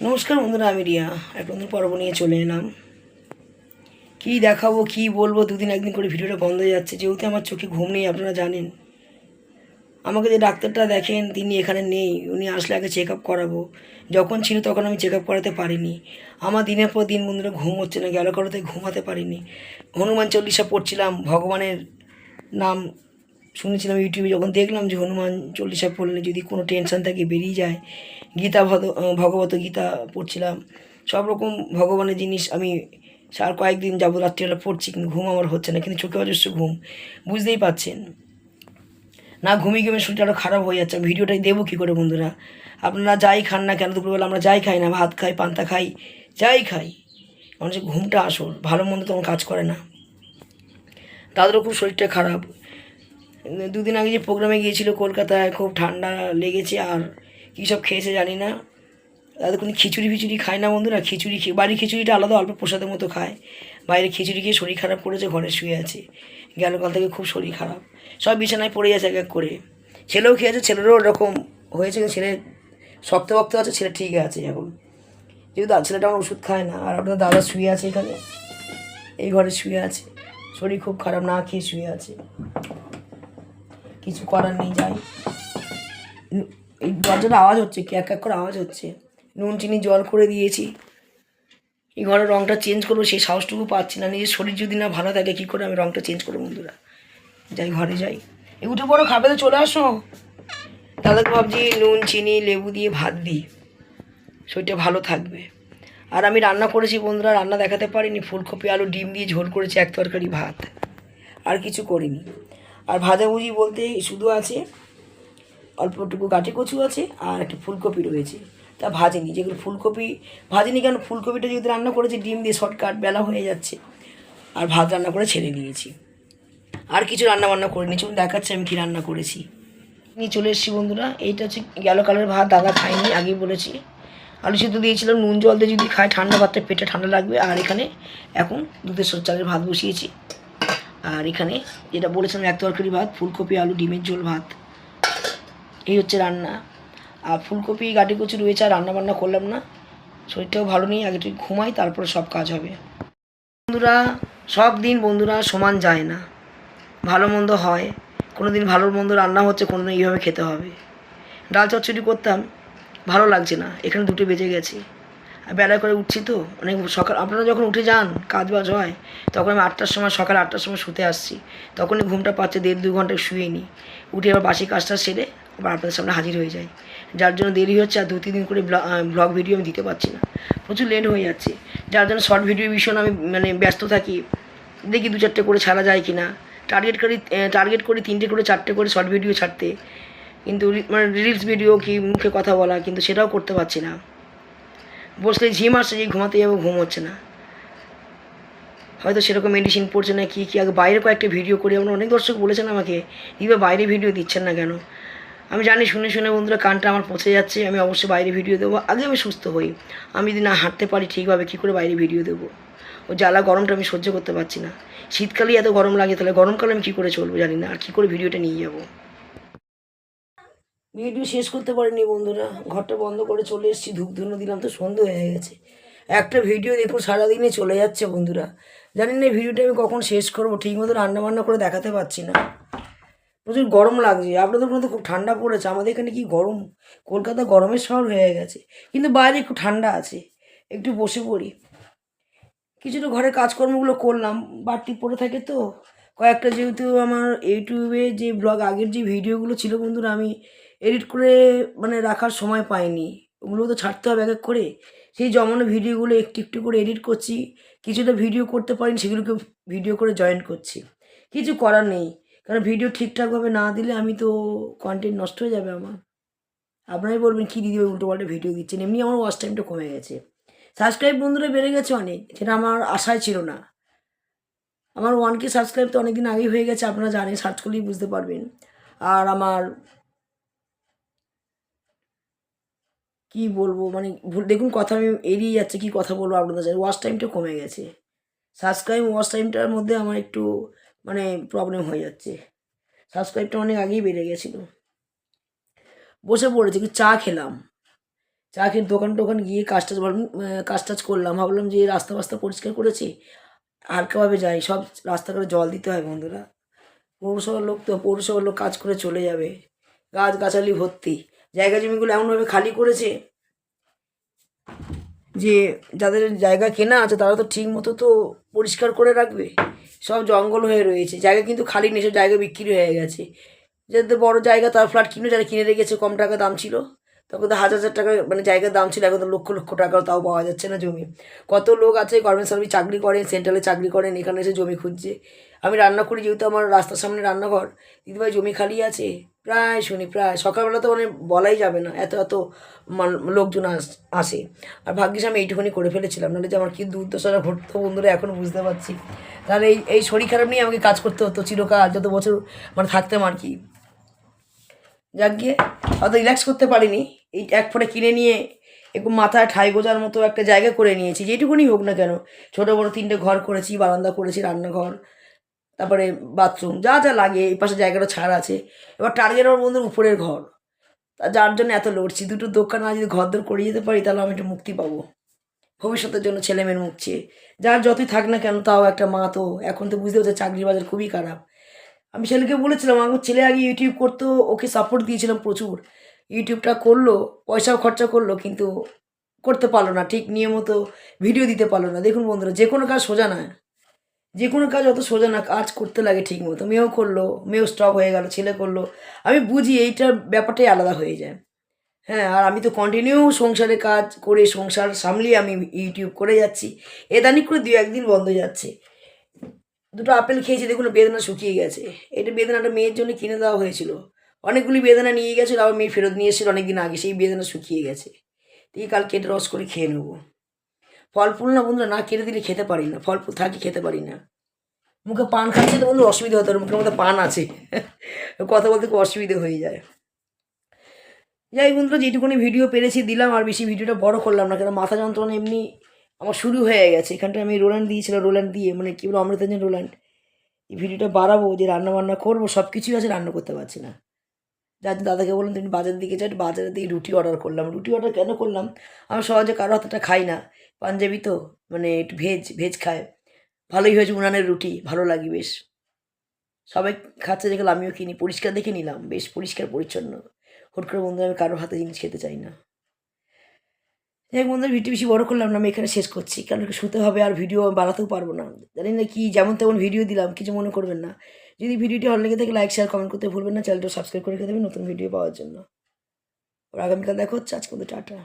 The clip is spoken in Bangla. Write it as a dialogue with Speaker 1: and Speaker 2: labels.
Speaker 1: নমস্কার বন্ধুরা, আমি রিয়া এক নতুন পর্ব নিয়ে চলে এলাম। কী দেখাবো কী বলবো, দুদিন একদিন করে ভিডিওটা বন্ধ হয়ে যাচ্ছে, যেহেতু আমার চোখে ঘুম নেই। আপনারা জানেন আমাকে যে ডাক্তারটা দেখেন তিনি এখানে নেই, উনি আসলে আগে চেক আপ করাবো। যখন ছিল তখন আমি চেক আপ করাতে পারিনি। আমার দিনের পর দিন বন্ধুরা ঘুম হচ্ছে না, গেল করাতে ঘুমাতে পারিনি। হনুমান চল্লিশা পড়ছিলাম, ভগবানের নাম শুনেছিলাম ইউটিউবে, যখন দেখলাম যে হনুমান চল্লিশা পড়লে যদি কোনো টেনশন থাকে বেরিয়ে যায়। গীতা ভগবত গীতা পড়ছিলাম, সব রকম ভগবানের জিনিস আমি আর কয়েকদিন যাবো রাত্রিবেলা পড়ছি, কিন্তু ঘুম আমার হচ্ছে না, কিন্তু চোখে অজস্র ঘুম, বুঝতেই পারছেন না। ঘুমিয়ে ঘুমিয়ে শরীরটা আরও খারাপ হয়ে যাচ্ছে। ভিডিওটাই দেবো কী করে বন্ধুরা? আপনারা যাই খান না কেন, দুপুরবেলা আমরা যাই খাই না, ভাত খাই, পান্তা খাই, যাই খাই, মানুষের ঘুমটা আসল, ভালো মন্দ তখন কাজ করে না, তাদেরও খুব শরীরটা খারাপ। দুদিন আগে যে প্রোগ্রামে গিয়েছিল কলকাতায়, খুব ঠান্ডা লেগেছে, আর কী সব খেয়েছে জানি না। তাদের কোনো খিচুড়ি ফিচুড়ি খায় না বন্ধুরা, খিচুড়ি খেয়ে বাড়ির খিচুড়িটা আলাদা, অল্প প্রসাদের মতো খায়। বাইরে খিচুড়ি খেয়ে শরীর খারাপ করেছে, ঘরে শুয়ে আছে, গেল কাল থেকে খুব শরীর খারাপ, সব বিছানায় পড়ে যাচ্ছে এক এক করে। ছেলেও খেয়েছে, ছেলেরও ওরকম হয়েছে, ছেলে শক্ত ভক্ত আছে, ছেলে ঠিক আছে এখন, যেহেতু ছেলেটা আমার ওষুধ খায় না। আর আপনার দাদা শুয়ে আছে এখানে, এই ঘরে শুয়ে আছে, শরীর খুব খারাপ, না খেয়ে শুয়ে আছে, কিছু করার নেই। যাই, এই দরজাটা আওয়াজ হচ্ছে, কি এক এক করে আওয়াজ হচ্ছে। নুন চিনি জল করে দিয়েছি, এই ঘরের রঙটা চেঞ্জ করবো সেই সাহসটুকু পাচ্ছি না। নিজের শরীর যদি না ভালো থাকে কী করে আমি রঙটা চেঞ্জ করবো বন্ধুরা? যাই, ঘরে যাই। এই উঠে পড়ো, খাবে তো চলে আসো। দাদাকে ভাবছি নুন চিনি লেবু দিয়ে ভাত দিই, শরীরটা ভালো থাকবে। আর আমি রান্না করেছি বন্ধুরা, রান্না দেখাতে পারিনি, ফুলকপি আলু ডিম দিয়ে ঝোল করেছি, এক তরকারি ভাত, আর কিছু করিনি। আর ভাজাভুজি বলতে শুধু আছে অল্পটুকু গাঁটি কচু আছে, আর একটা ফুলকপি রয়েছে, তা ভাজিনি। যেগুলো ফুলকপি ভাজিনি কেন, ফুলকপিটা যদি রান্না করেছি ডিম দিয়ে, শর্টকাট, বেলা হয়ে যাচ্ছে, আর ভাত রান্না করে ছেড়ে দিয়েছি। আর কিছু রান্না বান্না করিনি, চলুন দেখাচ্ছি আমি কী রান্না করেছি। নিয়ে চলে এসেছি বন্ধুরা, এইটা হচ্ছে গেলো কালের ভাত, দাদা খাইনি, আগেই বলেছি। আলু সিদ্ধ দিয়েছিলাম, নুন জল দিয়ে যদি খায় ঠান্ডা ভাতটা পেটে ঠান্ডা লাগবে। আর এখানে এখন দুধের চালের ভাত বসিয়েছি। আর এখানে যেটা বলেছিলাম এক তরকারি ভাত, ফুলকপি আলু ডিমের ঝোল ভাত, এই হচ্ছে রান্না। আর ফুলকপি গাটি কচু রয়েছে, আর রান্না বান্না করলাম না, শরীরটাও ভালো নেই, আগে একটু ঘুমাই, তারপরে সব কাজ হবে বন্ধুরা। সব দিন বন্ধুরা সমান যায় না, ভালো মন্দ হয়, কোনো দিন ভালো মন্দ রান্না হচ্ছে, কোনো দিন এইভাবে খেতে হবে। ডাল চচ্চড়ি করতাম, ভালো লাগছে না, এখানে 2টো বেজে গেছে, আর বেলা করে উঠছি তো অনেক সকাল। আপনারা যখন উঠে যান কাজ বাজ হয়, তখন আমি 8টার সময়, সকাল 8টার সময় শুতে আসছি, তখনই ঘুমটা পাচ্ছে, 1.5-2 ঘন্টা শুয়ে নিই, উঠে আবার বাসি কাজটা সেরে আবার আপনাদের সামনে হাজির হয়ে যায়, যার জন্য দেরি হচ্ছে। আর 2-3 দিন করে ব্লগ ভিডিও আমি দিতে পারছি না, প্রচুর লেট হয়ে যাচ্ছে, যার জন্য শর্ট ভিডিও ভীষণ আমি ব্যস্ত থাকি। দেখি 2-4টে করে ছাড়া যায় কি না, টার্গেট করি 3টে করে 4টে করে শর্ট ভিডিও ছাড়তে, কিন্তু রিলস ভিডিও কি মুখে কথা বলা, কিন্তু সেটাও করতে পারছি না। বসলে ঝিম আসছে, যে ঘুমাতে যাবো, ঘুম হচ্ছে না, হয়তো সেরকম মেডিসিন পড়ছে না কি কি। আগে বাইরে কয়েকটা ভিডিও করি, আমরা অনেক দর্শক বলেছেন আমাকে, দিবা বাইরে ভিডিও দিচ্ছেন না কেন? আমি জানি শুনে শুনে বন্ধুরা কানটা আমার পচে যাচ্ছে, আমি অবশ্যই বাইরে ভিডিও দেবো, আগে আমি সুস্থ হই। আমি যদি না হাঁটতে পারি ঠিকভাবে, কী করে বাইরে ভিডিও দেবো? ও জ্বালা গরমটা আমি সহ্য করতে পারছি না, শীতকালেই এত গরম লাগে, তাহলে গরমকালে আমি কী করে চলবো জানি না, আর কী করে ভিডিওটা নিয়ে যাবো। ভিডিও শেষ করতে পারিনি বন্ধুরা, ঘরটা বন্ধ করে চলে এসেছি, ধূপ ধুনো দিলাম তো সন্ধ্যে হয়ে গেছে। একটা ভিডিও দেখুন সারাদিনে চলে যাচ্ছে বন্ধুরা, জানি না ভিডিওটা আমি কখন শেষ করবো, ঠিকমতো রান্নাবান্না করে দেখাতে পারছি না, প্রচুর গরম লাগছে। আপনাদের ওখানে তো খুব ঠান্ডা পড়েছে, আমাদের এখানে কি গরম, কলকাতা গরমের শহর হয়ে গেছে, কিন্তু বাইরে একটু ঠান্ডা আছে। একটু বসে পড়ি, কিছুটা ঘরের কাজকর্মগুলো করলাম, বাড়তি পড়ে থাকে তো কয়েকটা, যেহেতু আমার ইউটিউবে যে ব্লগ আগের যে ভিডিওগুলো ছিল বন্ধুরা, আমি এডিট করে রাখার সময় পাইনি, ওগুলো তো ছাড়তে হবে এক এক করে, সেই জমানো ভিডিওগুলো একটু একটু করে এডিট করছি, কিছুটা ভিডিও করতে পারিনি, সেগুলোকে ভিডিও করে জয়েন করছি, কিছু করার নেই, কারণ ভিডিও ঠিকঠাকভাবে না দিলে আমি তো কন্টেন্ট নষ্ট হয়ে যাবে আমার। আপনারাই বলবেন কী দিদি উল্টোপাল্টা ভিডিও দিচ্ছেন, এমনি আমার ওয়াচ টাইমটা কমে গেছে, সাবস্ক্রাইব বন্ধুরা বেড়ে গেছে অনেক, যেটা আমার আশায় ছিল না। আমার 1K সাবস্ক্রাইব তো অনেক দিন আগেই হয়ে গেছে, আপনারা জানেন, সার্চ করলেই বুঝতে পারবেন। আর আমার কি বলবো, দেখুন কথা আমি এড়িয়ে যাচ্ছে, কি কথা বলবো আপনাদের সাথে, ওয়াচ টাইমটা কমে গেছে, সাবস্ক্রাইব ওয়াচ টাইমটার মধ্যে আমার একটু প্রবলেম হয়ে যাচ্ছে। সাবস্ক্রাইবটা অনেক আগেই বেড়ে গেছিলো। বসে পড়েছি, একটু চা খেলাম, চা খেয়ে দোকান টোকান গিয়ে কাজ টাজ করলাম, ভাবলাম যে রাস্তা ফাস্তা পরিষ্কার করেছি, হালকাভাবে যাই, সব রাস্তাঘাটে জল দিতে হয় বন্ধুরা। পৌরসভার লোক তো, পৌরসভার লোক কাজ করে চলে যাবে, গাছগাছালি ভর্তি, জায়গা জমিগুলো এমনভাবে খালি করেছে যে যাদের জায়গা কেনা আছে তারা তো ঠিক মতো তো পরিষ্কার করে রাখবে, সব জঙ্গল হয়ে রয়েছে, জায়গা কিন্তু খালি নেই, সব জায়গা বিক্রি হয়ে গেছে। যাদের বড় জায়গা তার ফ্ল্যাট কিনে, যারা কিনে রেখেছে, কম টাকা দাম ছিল তখন তো হাজার হাজার টাকা মানে জায়গার দাম ছিল, এখন তো লক্ষ লক্ষ টাকাও তাও পাওয়া যাচ্ছে না জমি। কত লোক আছে গভর্নমেন্ট সার্ভিস চাকরি করেন, সেন্ট্রালে চাকরি করেন, এখানে এসে জমি খুঁজছে। আমি রান্না করি যেহেতু আমার রাস্তার সামনে রান্নাঘর, দিদিভাই জমি খালি আছে, প্রায় শুনি, প্রায় সকালবেলা তো মানে বলাই যাবে না, এত এত লোকজন আসে। আর ভাগ্যিস আমি এইটুকুনি করে ফেলেছিলাম, নাহলে যে আমার কী দুর্দশাটা ঘটতো বন্ধুরা এখনও বুঝতে পারছি। তাহলে এই শরীর খারাপ নিয়ে আমাকে কাজ করতে হতো চিরকাল, যত বছর মানে থাকতাম আর কি। যাক গিয়ে অত রিল্যাক্স করতে পারিনি, এই এক ফোঁটা কিনে নিয়ে একটু মাথায় ঠাই গোজার মতো একটা জায়গা করে নিয়েছি, যেটুকুনি হোক না কেন। ছোটো বড়ো 3টে ঘর করেছি, বারান্দা করেছি, রান্নাঘর, তারপরে বাথরুম, যা যা লাগে, এই পাশে জায়গাটা ছাড় আছে। এবার টার্গেট আমার বন্ধুর উপরের ঘর, তা যার জন্য এত লড়ছি, দুটো দোকান আর যদি ঘরদোর করে যেতে পারি তাহলে আমি একটু মুক্তি পাবো, ভবিষ্যতের জন্য ছেলেমেয়ের মুখছে। যার যতই থাক না কেন, তাও একটা মা তো, এখন তো বুঝতে হচ্ছে চাকরির বাজার খুবই খারাপ। আমি ছেলেকে বলেছিলাম, আমার ছেলে আগে ইউটিউব করতো, ওকে সাপোর্ট দিয়েছিলাম প্রচুর, ইউটিউবটা করলো, পয়সাও খরচা করলো, কিন্তু করতে পারলো না, ঠিক নিয়মিত ভিডিও দিতে পারলো না। দেখুন বন্ধুরা, যে কোনো কাজ সোজা না, যে কোনো কাজ অত সোজা না, কাজ করতে লাগে ঠিক মতো। মেয়েও করলো, মেয়েও স্টপ হয়ে গেল, ছেলে করলো, আমি বুঝি এইটার ব্যাপারটাই আলাদা হয়ে যায়। হ্যাঁ, আর আমি তো কন্টিনিউ সংসারে কাজ করে, সংসার সামলিয়ে আমি ইউটিউব করে যাচ্ছি, এদানি করে 2-1 দিন বন্ধ যাচ্ছে। দুটো আপেল খেয়েছি, দেখুন বেদনা শুকিয়ে গেছে। এটা বেদনাটা মেয়ের জন্য কিনে দেওয়া হয়েছিল, অনেকগুলি বেদনা নিয়ে গেছিলো, আবার মেয়ে ফেরত নিয়ে এসেছিল অনেক দিন আগে, সেই বেদনা শুকিয়ে গেছে। এই কাল কেটে রস করে খেয়ে নেবো। ফল ফুল না বন্ধুরা, না কেটে দিলে খেতে পারি না, ফল ফুল থাকি খেতে পারি না। মুখে পান খাচ্ছে তো বন্ধু অসুবিধা হতো, মুখের মধ্যে পান আছে কথা বলতে খুব অসুবিধে হয়ে যায়। যাই বন্ধুরা, যেটুকুনি ভিডিও পেরেছি দিলাম, আর বেশি ভিডিওটা বড় করলাম না, কেন মাথা যন্ত্রণা এমনি আমার শুরু হয়ে গেছে। এখানটা আমি রোল্যান্ড দিয়েছিলাম, রোল্যান্ড দিয়ে মানে কী বলো, অমৃতাঞ্জন রোল্যান্ড। এই ভিডিওটা বাড়াবো যে রান্না বান্না করবো, সব কিছুই আছে, রান্না করতে পারছি না। যার জন্য দাদাকে বললাম তুমি বাজার দিকে যাই, বাজারের দিকে রুটি অর্ডার করলাম। রুটি অর্ডার কেন করলাম, আমি সহজে কারো হাতেটা খাই না, পাঞ্জাবি তো, মানে একটু ভেজ ভেজ খায়, ভালোই হয়েছে উনানের রুটি, ভালো লাগে বেশ। সবাই খাচ্ছে দেখে আমিও কিনি, পরিষ্কার দেখে নিলাম, বেশ পরিষ্কার পরিচ্ছন্ন। হুট করে বন্ধু আমি কারোর হাতে জিনিস খেতে চাই না। যাই বন্ধুরা, ভিডিও বেশি বড় করলাম না, আমি এখানে শেষ করছি, কারণ শুতে হবে, আর ভিডিও বানাতেও পারবো না। জানি না কি যেমন তেমন ভিডিও দিলাম, কিছু মনে করবেন না। যদি ভিডিওটি ভালো লেগে থাকে লাইক শেয়ার কমেন্ট করতে ভুলবেন না, চ্যানেলটা সাবস্ক্রাইব করে রেখে দেবেন নতুন ভিডিও পাওয়ার জন্য। আর আগামীকাল দেখা হচ্ছে, আজকে টাটা।